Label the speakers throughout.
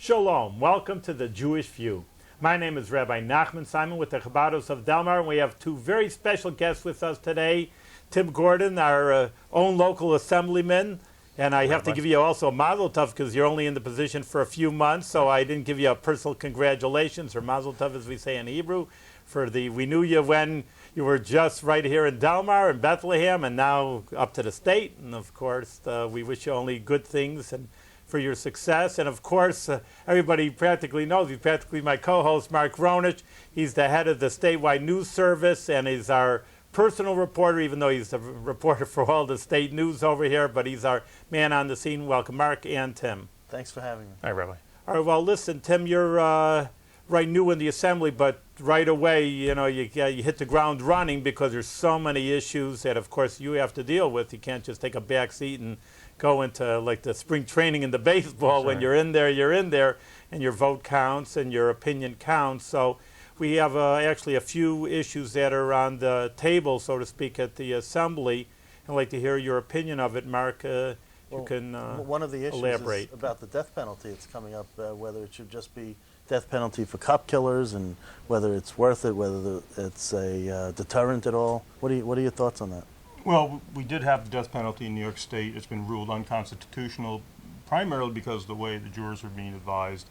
Speaker 1: Shalom. Welcome to the Jewish View. My name is Rabbi Nachman Simon with the Chabados of Delmar, and we have two very special guests with us today. Tim Gordon, our own local assemblyman, and I have to give you also a mazel tov because you're only in the position for a few months, so I didn't give you a personal congratulations, or mazel tov as we say in Hebrew. We knew you when you were just right here in Delmar and Bethlehem, and now up to the state. And of course, we wish you only good things and for your success. And of course, everybody practically knows he's practically my co-host, Marc Gronich. He's the head of the statewide news service, and he's our personal reporter, even though he's a reporter for all the state news over here. But he's our man on the scene. Welcome, Marc and Tim.
Speaker 2: Thanks for having me.
Speaker 1: Hi, Rabbi. All right. Well, listen, Tim, you're right new in the assembly, but right away, you hit the ground running because there's so many issues that, of course, you have to deal with. You can't just take a back seat and go into like the spring training in the baseball. Sure. When you're in there, and your vote counts and your opinion counts. So we have actually a few issues that are on the table, so to speak, at the assembly. I'd like to hear your opinion of it, Marc. You can
Speaker 2: one of the issues
Speaker 1: elaborate.
Speaker 2: Is about the death penalty. It's coming up, whether it should just be death penalty for cop killers and whether it's worth it, whether it's a deterrent at all. What are your thoughts on that?
Speaker 3: Well, we did have the death penalty in New York State. It's been ruled unconstitutional, primarily because of the way the jurors are being advised.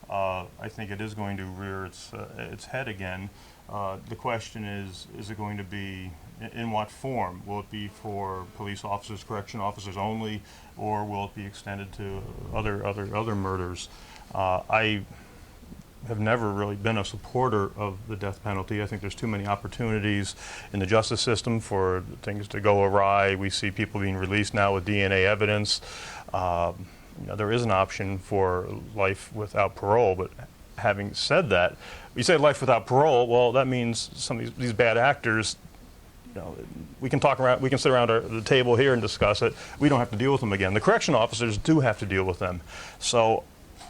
Speaker 3: I think it is going to rear its head again. The question is it going to be in what form? Will it be for police officers, correction officers only, or will it be extended to other murders? I have never really been a supporter of the death penalty. I think there's too many opportunities in the justice system for things to go awry. We see people being released now with DNA evidence. There is an option for life without parole, but having said that, you say life without parole, well, that means some of these bad actors, we can sit around the table here and discuss it. We don't have to deal with them again. The correction officers do have to deal with them. So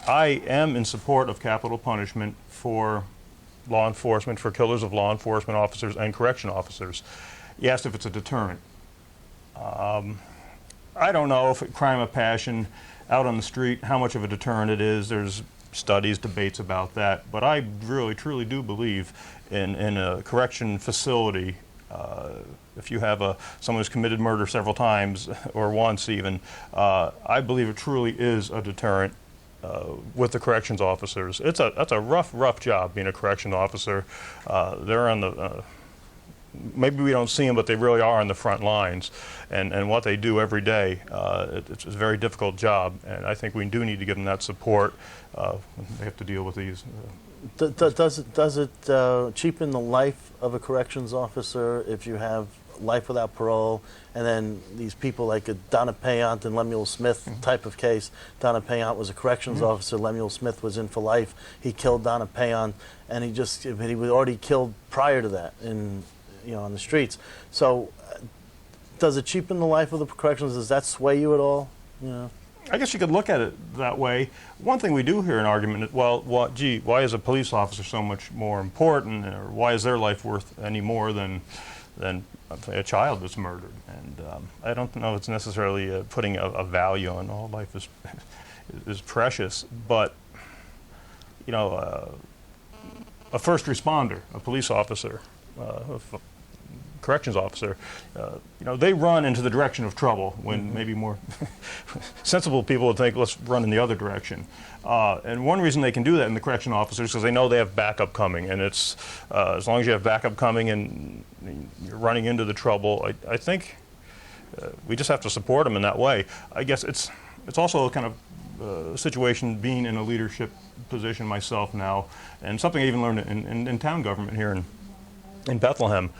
Speaker 3: I am in support of capital punishment for law enforcement, for killers of law enforcement officers and correction officers. You asked if it's a deterrent. I don't know if crime of passion out on the street, how much of a deterrent it is. There's studies, debates about that. But I really, truly do believe in a correction facility. If you have someone who's committed murder several times or once even, I believe it truly is a deterrent. With the corrections officers. That's a rough job being a corrections officer. They're on the, maybe we don't see them, but they really are on the front lines. And what they do every day, it's a very difficult job. And I think we do need to give them that support. They have to deal with these.
Speaker 2: Does it cheapen the life of a corrections officer if you have life without parole, and then these people like a Donna Payant and Lemuel Smith type of case? Donna Payant was a corrections officer. Lemuel Smith was in for life. He killed Donna Payant, and he was already killed prior to that on the streets. So does it cheapen the life of the corrections? Does that sway you at all?
Speaker 3: I guess you could look at it that way. One thing we do hear an argument is, well, why is a police officer so much more important, or why is their life worth any more than a child that's murdered? And I don't know if it's necessarily putting a value on all life is precious, but a first responder, a police officer, a corrections officer, they run into the direction of trouble when maybe more sensible people would think, let's run in the other direction. And one reason they can do that in the correction officers is because they know they have backup coming, and it's as long as you have backup coming and you're running into the trouble, I think we just have to support them in that way. I guess it's also a kind of situation being in a leadership position myself now, and something I even learned in town government here in Bethlehem.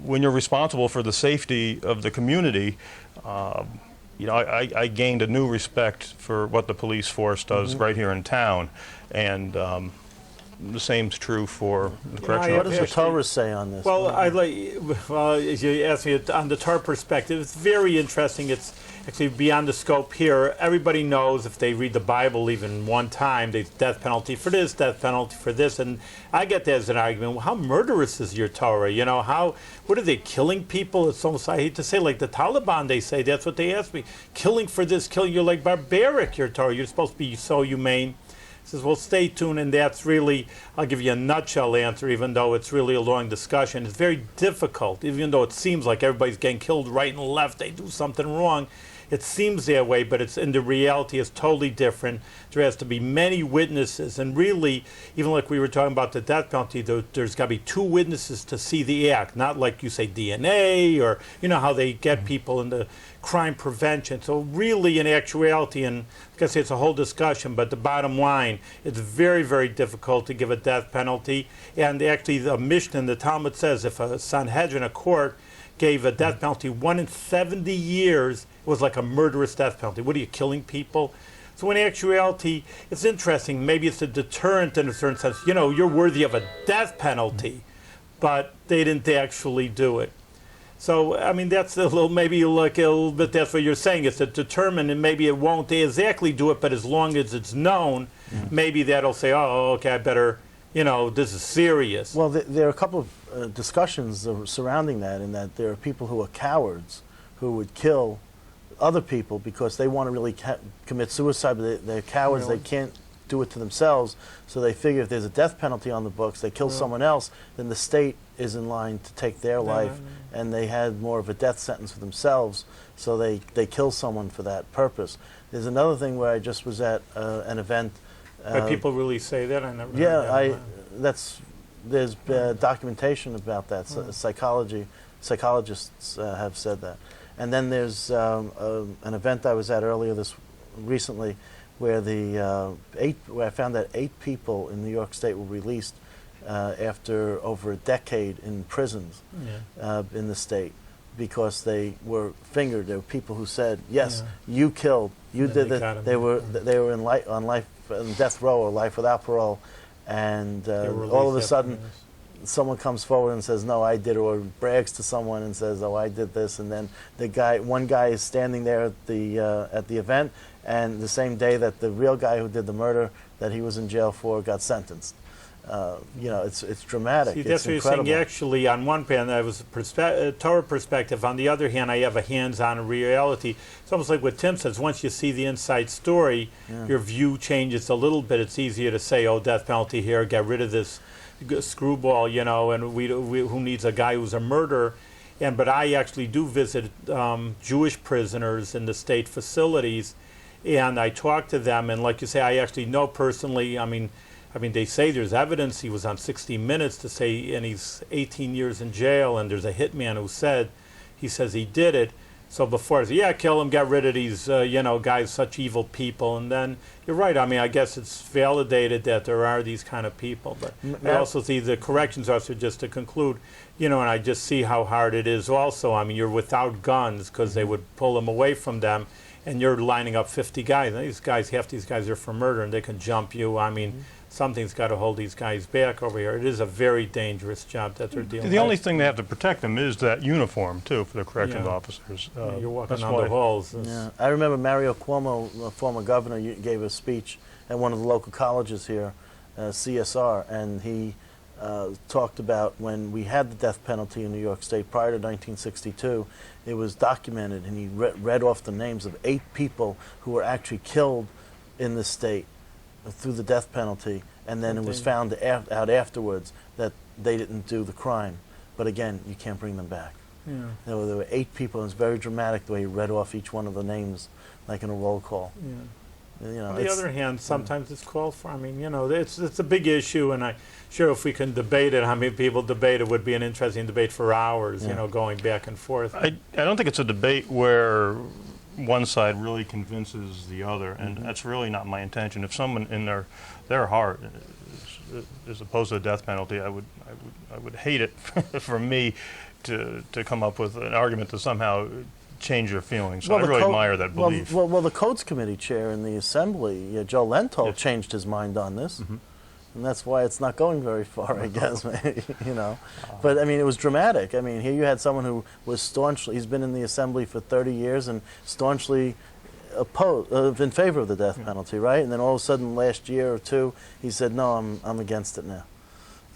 Speaker 3: When you're responsible for the safety of the community, I gained a new respect for what the police force does right here in town, and the same is true for the correctional.
Speaker 2: What does the Torah say on this?
Speaker 1: Well, as you asked me on the Torah perspective, it's very interesting. actually beyond the scope here. Everybody knows if they read the Bible even one time, there's death penalty for this, death penalty for this, and I get that as an argument. Well, how murderous is your Torah? You know, what are they, killing people? It's almost, I hate to say, like the Taliban, they say, that's what they ask me. Killing for this, killing, you're like barbaric, your Torah. You're supposed to be so humane. He says, well, stay tuned, and that's really, I'll give you a nutshell answer, even though it's really a long discussion. It's very difficult, even though it seems like everybody's getting killed right and left, they do something wrong. It seems that way, but it's in the reality is totally different. There has to be many witnesses, and really, even like we were talking about the death penalty, there's got to be 2 witnesses to see the act, not like you say DNA, or you know how they get people in the crime prevention. So really, in actuality, and like I say, it's a whole discussion, but the bottom line, it's very, very difficult to give a death penalty. And actually, the Mishnah in the Talmud says if a Sanhedrin, a court, gave a death penalty 1 in 70 years, it was like a murderous death penalty. What are you, killing people? So in actuality, it's interesting. Maybe it's a deterrent in a certain sense. You know, you're worthy of a death penalty, but they didn't actually do it. So, I mean, that's a little, maybe like a little bit, that's what you're saying. It's a determined, and maybe it won't exactly do it, but as long as it's known, maybe that'll say, oh, okay, I better, you know, this is serious.
Speaker 2: Well, there are a couple of discussions surrounding that, in that there are people who are cowards who would kill other people because they want to really commit suicide, but they're cowards,
Speaker 1: Really?
Speaker 2: they can't do it to themselves, so they figure if there's a death penalty on the books, they kill someone else, then the state is in line to take their life, and they had more of a death sentence for themselves, so they kill someone for that purpose. There's another thing where I just was at an event.
Speaker 1: But people really say that? I never heard
Speaker 2: Yeah,
Speaker 1: that.
Speaker 2: there's documentation about that. Psychologists have said that. And then there's an event I was at recently, where where I found that 8 people in New York State were released after over a decade in prisons in the state because they were fingered. There were people who said, "Yes, you killed, you did it." They were on life death row or life without parole, and all of a sudden, someone comes forward and says, "No, I did it," or brags to someone and says, "Oh, I did this," and then one guy is standing there at the event, and the same day that the real guy who did the murder that he was in jail for got sentenced. You know, it's dramatic.
Speaker 1: See, that's what you're saying. Actually, on one hand, I was a Torah perspective. On the other hand, I have a hands-on reality. It's almost like what Tim says. Once you see the inside story, your view changes a little bit. It's easier to say, "Oh, death penalty here. Get rid of this screwball," you know, and who needs a guy who's a murderer? But I actually do visit Jewish prisoners in the state facilities, and I talk to them. And like you say, I actually know personally. I mean, they say there's evidence. He was on 60 Minutes to say, and he's 18 years in jail. And there's a hitman who he says he did it. So before I say, yeah, kill him, get rid of these, you know, guys, such evil people. And then you're right. I mean, I guess it's validated that there are these kind of people. But I also see the corrections officer, just to conclude, you know, and I just see how hard it is also. I mean, you're without guns because they would pull them away from them. And you're lining up 50 guys. And half these guys are for murder, and they can jump you. I mean, something's got to hold these guys back over here. It is a very dangerous job that they're dealing with.
Speaker 3: The only thing they have to protect them is that uniform, too, for the corrections officers.
Speaker 1: You're walking on the halls.
Speaker 2: Yeah. I remember Mario Cuomo, a former governor, gave a speech at one of the local colleges here, CSR, and he talked about when we had the death penalty in New York State prior to 1962. It was documented, and he read off the names of 8 people who were actually killed in the state through the death penalty, and then it was found out afterwards that they didn't do the crime. But again, you can't bring them back.
Speaker 1: Yeah.
Speaker 2: There were 8 people, and it's very dramatic the way he read off each one of the names, like in a roll call.
Speaker 1: Yeah.
Speaker 2: You know,
Speaker 1: on the other hand, sometimes it's called for. I mean, you know, it's a big issue, and I'm sure if we can debate it, how many people debate it, would be an interesting debate for hours, you know, going back and forth.
Speaker 3: I don't think it's a debate where one side really convinces the other, and that's really not my intention. If someone in their heart is opposed to the death penalty, I would hate it for me to come up with an argument to somehow change your feelings. So I really admire that belief.
Speaker 2: Well, the Codes Committee chair in the Assembly, Joe Lento, changed his mind on this. And that's why it's not going very far, I guess, maybe, you know. But, I mean, it was dramatic. I mean, here you had someone who was staunchly, he's been in the assembly for 30 years and staunchly in favor of the death penalty, right? And then all of a sudden, last year or two, he said, no, I'm against it now.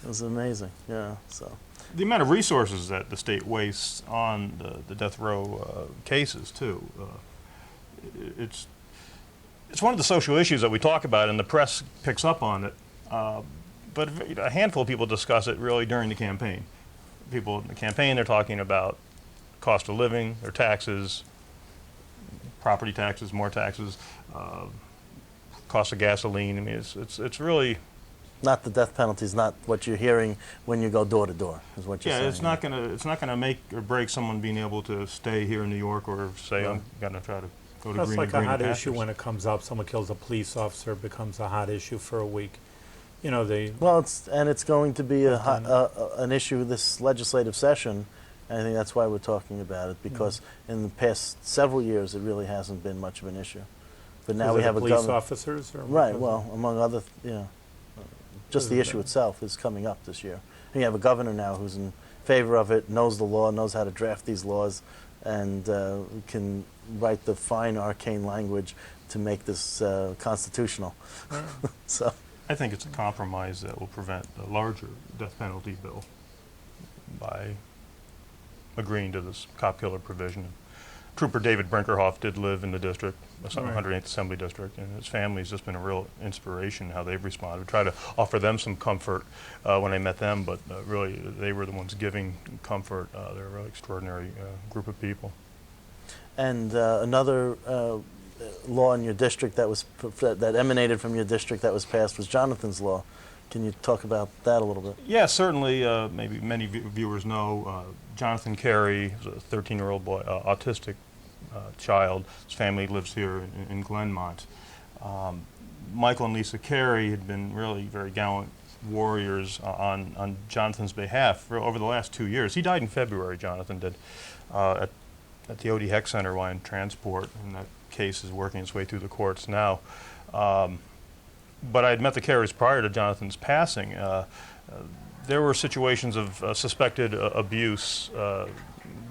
Speaker 2: It was amazing, yeah, so.
Speaker 3: The amount of resources that the state wastes on the death row cases, too. It's one of the social issues that we talk about, and the press picks up on it. But a handful of people discuss it really during the campaign. People in the campaign, they're talking about cost of living, their taxes, property taxes, more taxes, cost of gasoline. I mean, it's really
Speaker 2: not the death penalty is not what you're hearing when you go door to door, is what you're saying.
Speaker 3: Yeah, it's not gonna make or break someone being able to stay here in New York or say I'm gonna try to go to
Speaker 1: That's
Speaker 3: green.
Speaker 1: like a hot
Speaker 3: pastures.
Speaker 1: issue when it comes up. Someone kills a police officer, it becomes a hot issue for a week. You know,
Speaker 2: well, it's going to be an issue this legislative session. And I think that's why we're talking about it, because in the past several years it really hasn't been much of an issue. But now we have a
Speaker 1: police
Speaker 2: government.
Speaker 1: officers, or
Speaker 2: Right. Well, among other, just the issue itself is coming up this year. And you have a governor now who's in favor of it, knows the law, knows how to draft these laws, and can write the fine, arcane language to make this constitutional. So.
Speaker 3: I think it's a compromise that will prevent a larger death penalty bill by agreeing to this cop killer provision. Trooper David Brinkerhoff did live in the district, the 108th Assembly District, and his family's just been a real inspiration how they've responded. We try to offer them some comfort when I met them, but really they were the ones giving comfort. They're a really extraordinary group of people.
Speaker 2: And another law in your district that emanated from your district that was passed was Jonathan's Law. Can you talk about that a little bit?
Speaker 3: Yeah, certainly. Maybe many viewers know Jonathan Carey, is a 13-year-old boy, autistic child. His family lives here in Glenmont. Michael and Lisa Carey had been really very gallant warriors on Jonathan's behalf for over the last 2 years. He died in February, Jonathan did, at the Odie Heck Center while in transport, and that case is working its way through the courts now. But I had met the Careys prior to Jonathan's passing. There were situations of suspected abuse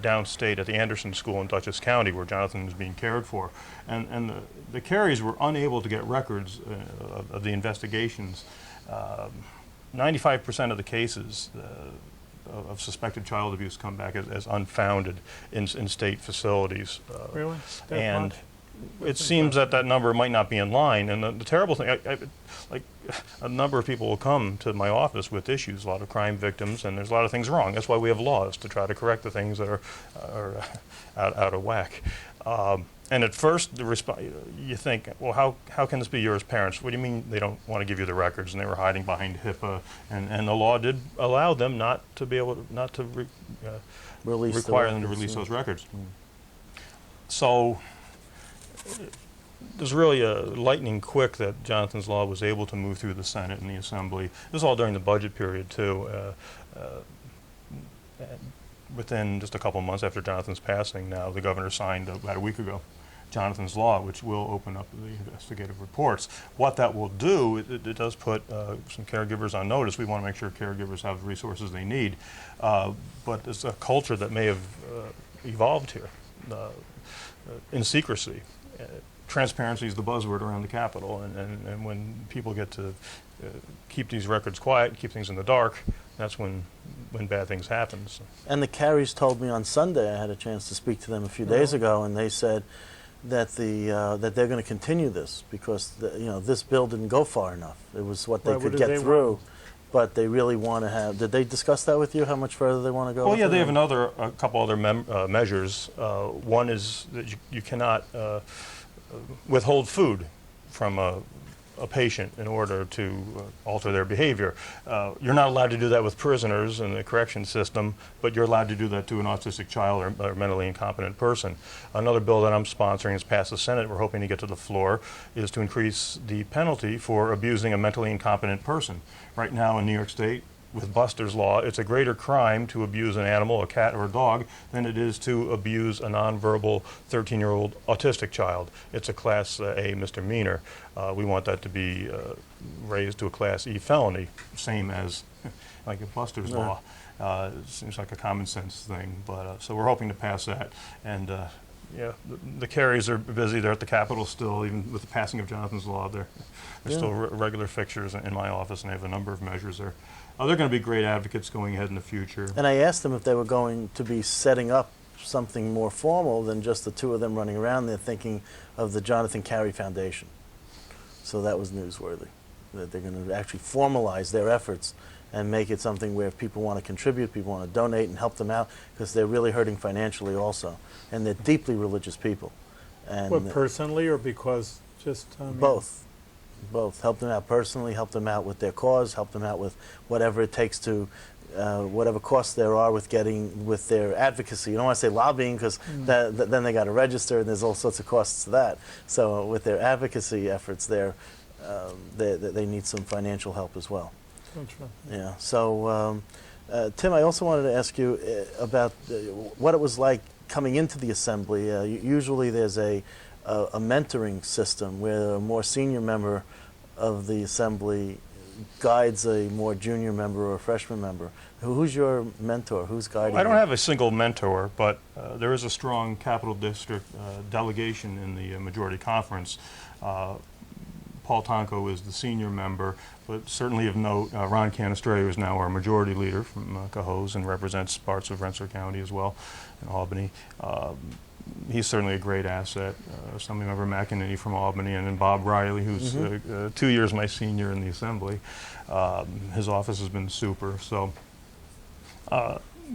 Speaker 3: downstate at the Anderson School in Dutchess County where Jonathan was being cared for. And the Careys were unable to get records of the investigations. 95% of the cases of suspected child abuse come back as unfounded in state facilities.
Speaker 1: Really? That
Speaker 3: and
Speaker 1: much?
Speaker 3: it seems that number might not be in line. And the terrible thing, like a number of people will come to my office with issues, a lot of crime victims, and there's a lot of things wrong. That's why we have laws, to try to correct the things that are out of whack. And at first, you think, well, how can this be yours, parents? What do you mean they don't want to give you the records? And they were hiding behind HIPAA, and the law did allow them not to be able to, require them to release those records. So it was really lightning quick that Jonathan's Law was able to move through the Senate and the Assembly. This was all during the budget period, too. Within just a couple of months after Jonathan's passing, now the governor signed about a week ago Jonathan's Law, which will open up the investigative reports. What that will do, it does put some caregivers on notice. We want to make sure caregivers have the resources they need. But it's a culture that may have evolved here in secrecy. Transparency is the buzzword around the Capitol, and when people get to keep these records quiet, keep things in the dark, that's when bad things happen. So.
Speaker 2: And the Careys told me on Sunday, I had a chance to speak to them a few days ago, and they said that that they're going to continue this because this bill didn't go far enough. It was what they could get through, but they really want to have. Did they discuss that with you? How much further they want to go?
Speaker 3: Well, yeah, they have a couple other measures. One is that you cannot withhold food from a patient in order to alter their behavior. You're not allowed to do that with prisoners in the correction system, but you're allowed to do that to an autistic child or mentally incompetent person. Another bill that I'm sponsoring has passed the Senate, we're hoping to get to the floor, is to increase the penalty for abusing a mentally incompetent person. Right now in New York State, with Buster's Law, it's a greater crime to abuse an animal, a cat or a dog, than it is to abuse a nonverbal 13-year-old autistic child. It's a Class A misdemeanor. We want that to be raised to a Class E felony, same as like a Buster's Law. It seems like a common sense thing, but so we're hoping to pass that. And yeah, the carries are busy. They're at the Capitol still, even with the passing of Jonathan's Law. They're still regular fixtures in my office, and they have a number of measures there. They're going to be great advocates going ahead in the future.
Speaker 2: And I asked them if they were going to be setting up something more formal than just the two of them running around. They're thinking of the Jonathan Carey Foundation. So that was newsworthy, that they're going to actually formalize their efforts and make it something where if people want to contribute, people want to donate and help them out, because they're really hurting financially also. And they're deeply religious people. And
Speaker 1: What, personally, or because just...
Speaker 2: both. Both. Help them out personally, help them out with their cause, help them out with whatever it takes to, whatever costs there are with getting, with their advocacy. You don't want to say lobbying, because then they got to register, and there's all sorts of costs to that. So with their advocacy efforts there, they need some financial help as well. Yeah. So, Tim, I also wanted to ask you about what it was like coming into the assembly. Usually there's a mentoring system where a more senior member of the assembly guides a more junior member or a freshman member. Who's your mentor? Who's guiding you?
Speaker 3: I don't have a single mentor, but there is a strong Capital District delegation in the Majority Conference. Paul Tonko is the senior member, but certainly of note, Ron Canistray, who is now our majority leader from Cohoes and represents parts of Rensselaer County as well, in Albany. He's certainly a great asset. Assemblymember McEnany from Albany, and then Bob Riley, who's 2 years my senior in the Assembly. His office has been super. So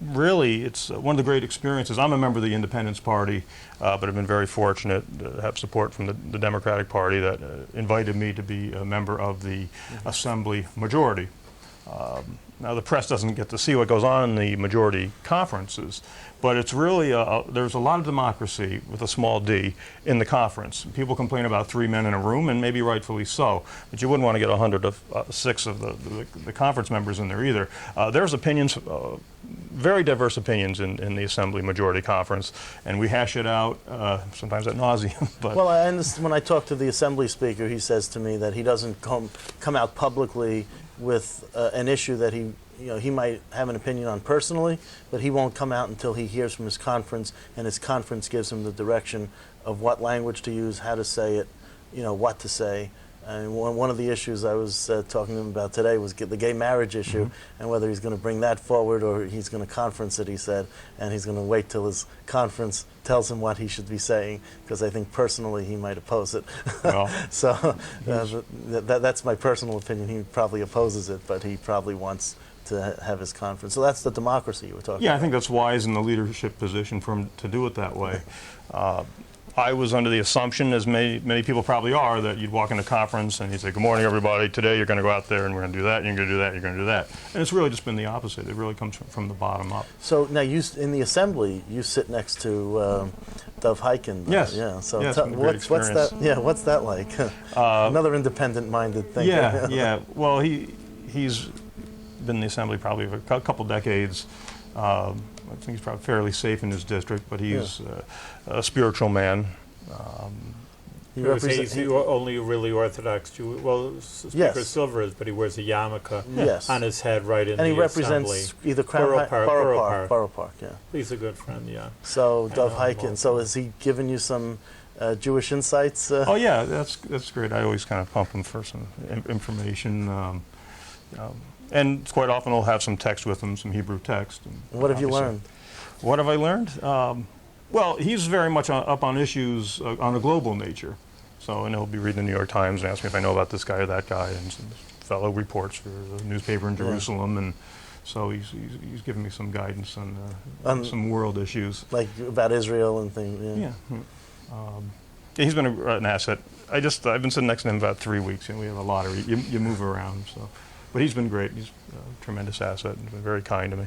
Speaker 3: really, it's one of the great experiences. I'm a member of the Independence Party, but I've been very fortunate to have support from the Democratic Party that invited me to be a member of the Assembly Majority. Now, the press doesn't get to see what goes on in the majority conferences, but it's really, there's a lot of democracy with a small d in the conference. People complain about 3 men in a room, and maybe rightfully so, but you wouldn't want to get 106 of the conference members in there either. There's opinions, very diverse opinions in the Assembly Majority Conference, and we hash it out sometimes ad nauseum. But
Speaker 2: well, I understand, when I talk to the Assembly Speaker, he says to me that he doesn't come out publicly with an issue that he might have an opinion on personally, but he won't come out until he hears from his conference, and his conference gives him the direction of what language to use, how to say it, what to say. And one of the issues I was talking to him about today was the gay marriage issue, and whether he's going to bring that forward or he's going to conference it, he said, and he's going to wait till his conference tells him what he should be saying, because I think personally he might oppose it.
Speaker 3: well,
Speaker 2: So that's my personal opinion. He probably opposes it, but he probably wants to have his conference. So that's the democracy you were talking about.
Speaker 3: yeah, I think that's wise in the leadership position for him to do it that way. I was under the assumption, as many people probably are, that you'd walk in a conference and he'd say, "Good morning, everybody. Today you're going to go out there and we're going to do that, and you're going to do that, you're going to do that." And it's really just been the opposite. It really comes from the bottom up.
Speaker 2: So now in the assembly, you sit next to Dov Hikind.
Speaker 3: Yes.
Speaker 2: Yeah. So
Speaker 3: it's been a great
Speaker 2: what's that? Yeah. What's that like? Another independent-minded thing.
Speaker 3: Yeah, yeah. Well, he's been in the assembly probably for a couple decades. I think he's probably fairly safe in his district, but he's a spiritual man.
Speaker 1: He's only really Orthodox Jew. Well, Speaker Silver is, but he wears a yarmulke on his head right in the assembly.
Speaker 2: And he represents either
Speaker 1: Borough
Speaker 2: Park, yeah.
Speaker 1: He's a good friend, yeah.
Speaker 2: So Dov Hikind, so has he given you some Jewish insights?
Speaker 3: Oh yeah, that's great. I always kind of pump him for some information. And quite often I'll have some text with him, some Hebrew text. And
Speaker 2: what have you learned?
Speaker 3: What have I learned? Well, he's very much up on issues on a global nature. So, and he'll be reading the New York Times and ask me if I know about this guy or that guy, and some fellow reports for the newspaper in Jerusalem. And so he's giving me some guidance on some world issues.
Speaker 2: Like about Israel and things,
Speaker 3: he's been an asset. I've been sitting next to him about 3 weeks, and we have a lottery. You move around, so. But he's been great. He's a tremendous asset and been very kind to me.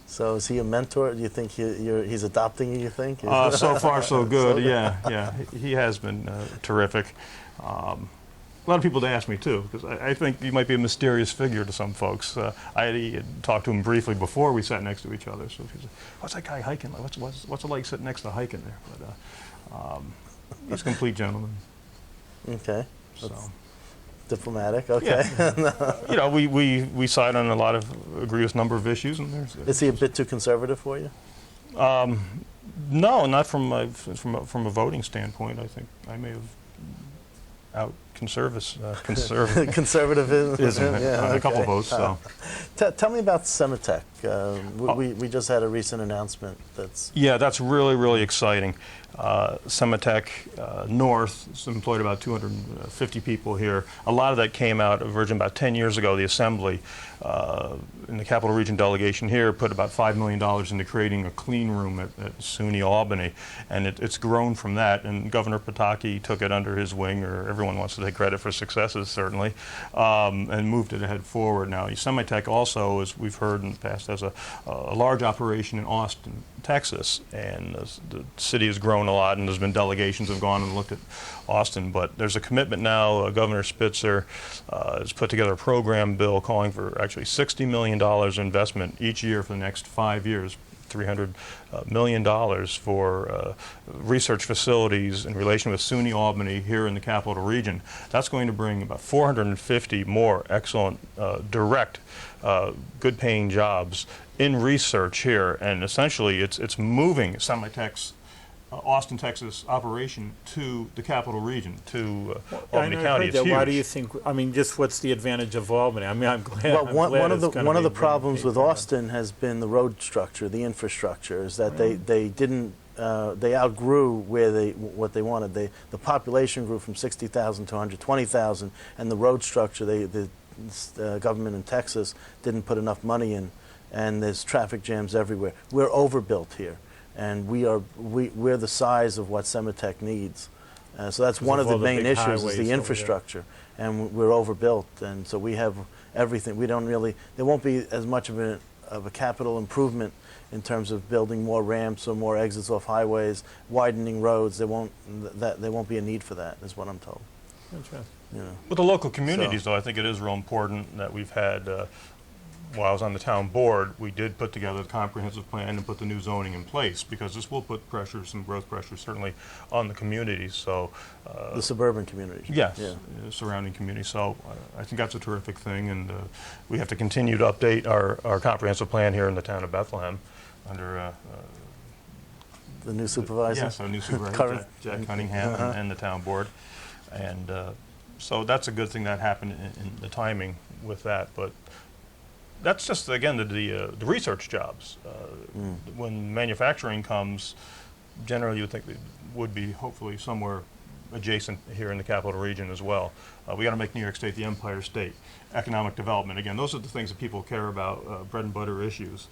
Speaker 2: So is he a mentor? Do you think he's adopting you think?
Speaker 3: So far, so good. Yeah. He has been terrific. A lot of people to ask me too, because I think you might be a mysterious figure to some folks. I had talked to him briefly before we sat next to each other. So he said, "What's that guy hiking? What's it like sitting next to hiking there?" But he's a complete gentleman.
Speaker 2: Okay.
Speaker 3: So.
Speaker 2: That's diplomatic. Okay.
Speaker 3: Yeah. You know, we side on a lot of agree with a number of issues, and there's.
Speaker 2: Is he a bit too conservative for you?
Speaker 3: No, not from a voting standpoint. I think I may have out conservative
Speaker 2: Conservatism. Yeah,
Speaker 3: on a couple votes. So.
Speaker 2: Tell me about Sematech. We just had a recent announcement that's...
Speaker 3: Yeah, that's really, really exciting. Sematech North has employed about 250 people here. A lot of that came out of Virgin about 10 years ago. The Assembly in the Capital Region delegation here put about $5 million into creating a clean room at SUNY Albany, and it's grown from that. And Governor Pataki took it under his wing, or everyone wants to take credit for successes, certainly, and moved it ahead forward. Now, Sematech also, as we've heard in the past, has a large operation in Austin, Texas, and the city has grown a lot, and there's been delegations have gone and looked at Austin, but there's a commitment now. Governor Spitzer has put together a program bill calling for actually $60 million investment each year for the next 5 years, $300 million for research facilities in relation with SUNY Albany here in the Capital Region. That's going to bring about 450 more excellent, direct, good-paying jobs in research here, and essentially it's moving Sematech's Austin, Texas operation to the Capital Region, to Albany County. It's huge.
Speaker 1: Why do you think? I mean, just what's the advantage of Albany? I mean, I'm glad.
Speaker 2: Well, one of the problems
Speaker 1: big
Speaker 2: with Austin has been the road structure, the infrastructure, is that they didn't they outgrew what they wanted. The population grew from 60,000 to 120,000, and the road structure, the government in Texas didn't put enough money in, and there's traffic jams everywhere. We're overbuilt here, and we're the size of what Sematech needs. So that's one of the main issues is the infrastructure, and we're overbuilt, and so we have everything. We don't really. There won't be as much of a capital improvement in terms of building more ramps or more exits off highways, widening roads. There won't be a need for that, is what I'm told.
Speaker 1: Interesting.
Speaker 2: You know.
Speaker 3: With the local communities, though, I think it is real important that we've had, while I was on the town board, we did put together a comprehensive plan and put the new zoning in place, because this will put pressure, some growth pressure, certainly on the communities. So
Speaker 2: the suburban communities.
Speaker 3: Yes,
Speaker 2: yeah.
Speaker 3: Surrounding communities. So I think that's a terrific thing, and we have to continue to update our comprehensive plan here in the town of Bethlehem under
Speaker 2: the new supervisor.
Speaker 3: Yes, our new supervisor, Jack Cunningham, and the town board. And so that's a good thing that happened in the timing with that. But that's just, again, the research jobs. When manufacturing comes, generally you would think it would be hopefully somewhere adjacent here in the Capital Region as well. We got to make New York State the Empire State. Economic development, again, those are the things that people care about, bread and butter issues.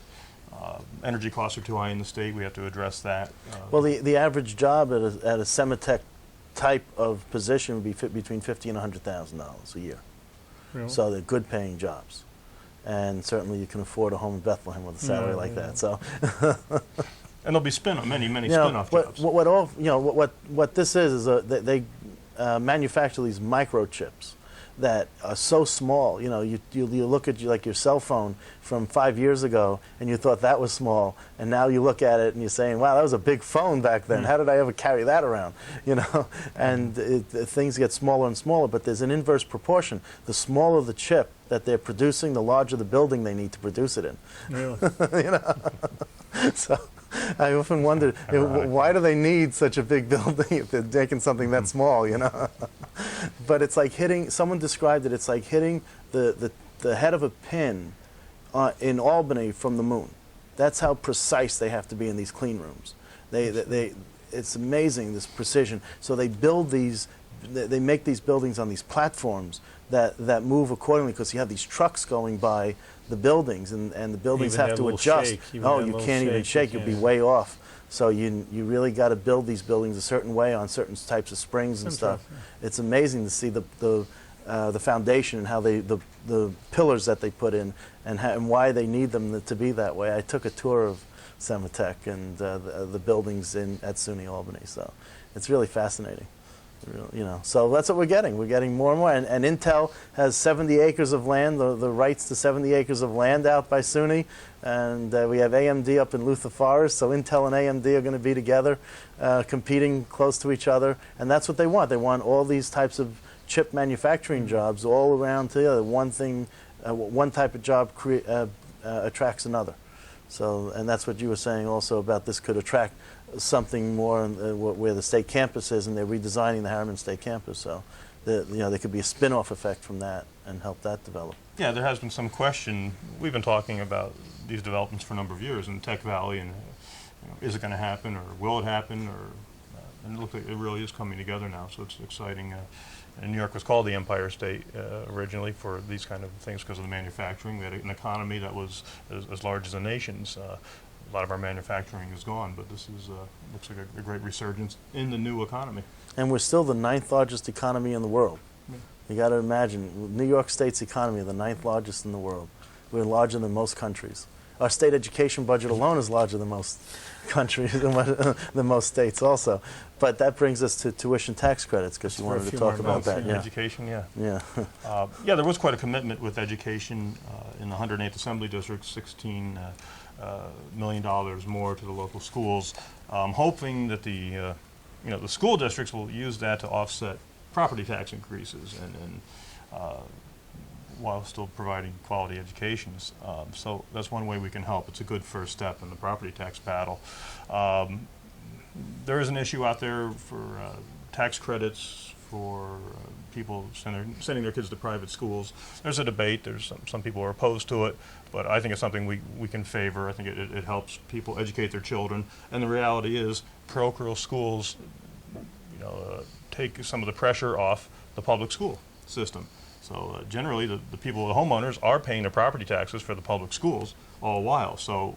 Speaker 3: Energy costs are too high in the state. We have to address that.
Speaker 2: Well, the average job at a Sematech type of position would be between $50,000 and $100,000 a year.
Speaker 1: Really?
Speaker 2: So they're good paying jobs. And certainly you can afford a home in Bethlehem with a salary like that. So,
Speaker 3: and there'll be many spin-off jobs.
Speaker 2: What this is they manufacture these microchips that are so small. You know, you look at like your cell phone from 5 years ago, and you thought that was small, and now you look at it and you're saying, "Wow, that was a big phone back then. How did I ever carry that around?" You know, and things get smaller and smaller. But there's an inverse proportion. The smaller the chip that they're producing, the larger the building they need to produce it in.
Speaker 1: Really?
Speaker 2: You know, so. I often wondered, why do they need such a big building if they're making something that small, you know? But it's like someone described it, it's like hitting the head of a pin in Albany from the moon. That's how precise they have to be in these clean rooms. It's amazing, this precision. So they build they make these buildings on these platforms that move accordingly, because you have these trucks going by the buildings, and the buildings have to adjust. Oh, you can't even shake. You'll be way off. So you really got to build these buildings a certain way on certain types of springs and stuff. It's amazing to see the foundation and how the pillars that they put in, and why they need them to be that way. I took a tour of Sematech and the buildings at SUNY Albany, so it's really fascinating. You know, so that's what we're getting. We're getting more and more. And Intel has 70 acres of land, the rights to 70 acres of land out by SUNY. And we have AMD up in Luther Forest. So Intel and AMD are going to be together, competing close to each other. And that's what they want. They want all these types of chip manufacturing jobs all around together. One thing, one type of job attracts another. So, and that's what you were saying also about this could attract something more where the state campus is, and they're redesigning the Harriman State Campus. So, you know, there could be a spin-off effect from that and help that develop.
Speaker 3: Yeah, there has been some question. We've been talking about these developments for a number of years in Tech Valley, and you know, is it going to happen, or will it happen, or and it looks like it really is coming together now. So it's exciting. And New York was called the Empire State originally for these kind of things because of the manufacturing. We had an economy that was as large as the nation's. A lot of our manufacturing is gone, but this is looks like a great resurgence in the new economy.
Speaker 2: And we're still the 9th largest economy in the world. Yeah. You got to imagine, New York State's economy, the 9th largest in the world. We're larger than most countries. Our state education budget alone is larger than most countries, than most states also. But that brings us to tuition tax credits, because you wanted to talk about that.
Speaker 3: Yeah. Education, yeah.
Speaker 2: Yeah.
Speaker 3: Yeah, there was quite a commitment with education in the 108th Assembly District, $16 million more to the local schools, hoping that the you know, the school districts will use that to offset property tax increases and while still providing quality educations. So that's one way we can help. It's a good first step in the property tax battle. There is an issue out there for tax credits for people sending their kids to private schools. There's a debate. There's some people are opposed to it, but I think it's something we can favor. I think it helps people educate their children. And the reality is, parochial schools, you know, take some of the pressure off the public school system. So generally, the people, the homeowners, are paying their property taxes for the public schools all the while. So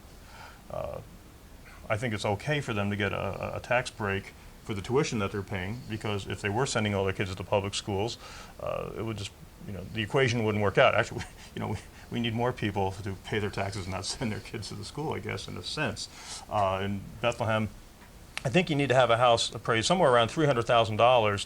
Speaker 3: I think it's okay for them to get a tax break for the tuition that they're paying, because if they were sending all their kids to public schools, it would just, you know, the equation wouldn't work out. Actually, you know, we need more people to pay their taxes and not send their kids to the school, I guess, in a sense. In Bethlehem, I think you need to have a house appraised somewhere around $300,000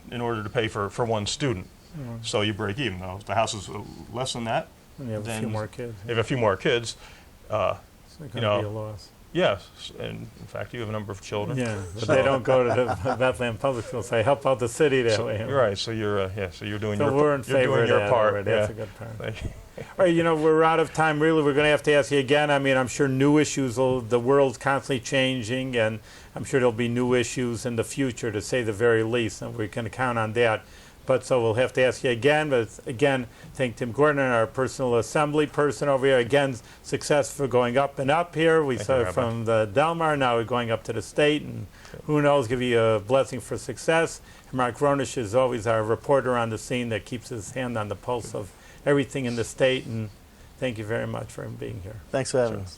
Speaker 3: in order to pay for one student. Mm-hmm. So you break even. Now, if the house is less than that,
Speaker 1: and you have a few more kids.
Speaker 3: If you have a few more kids,
Speaker 1: it's not going to be a loss.
Speaker 3: Yes, and in fact, you have a number of children.
Speaker 1: Yeah, but they don't go to the Bethlehem Public Schools. They help out the city that way.
Speaker 3: You're right. So you're so you're doing
Speaker 1: so
Speaker 3: your
Speaker 1: we're in favor of
Speaker 3: your
Speaker 1: that
Speaker 3: part.
Speaker 1: Already.
Speaker 3: Yeah.
Speaker 1: That's a good part. All right, you know, we're out of time. Really, we're going to have to ask you again. I mean, I'm sure new issues. The world's constantly changing, and I'm sure there'll be new issues in the future, to say the very least, and we can count on that. But so we'll have to ask you again. But again, thank Tim Gordon, our personal assembly person over here. Again, success for going up and up here. We saw from the Delmar, now we're going up to the state, and who knows, give you a blessing for success. And Marc Gronich is always our reporter on the scene that keeps his hand on the pulse of everything in the state. And thank you very much for being here.
Speaker 2: Thanks for having us.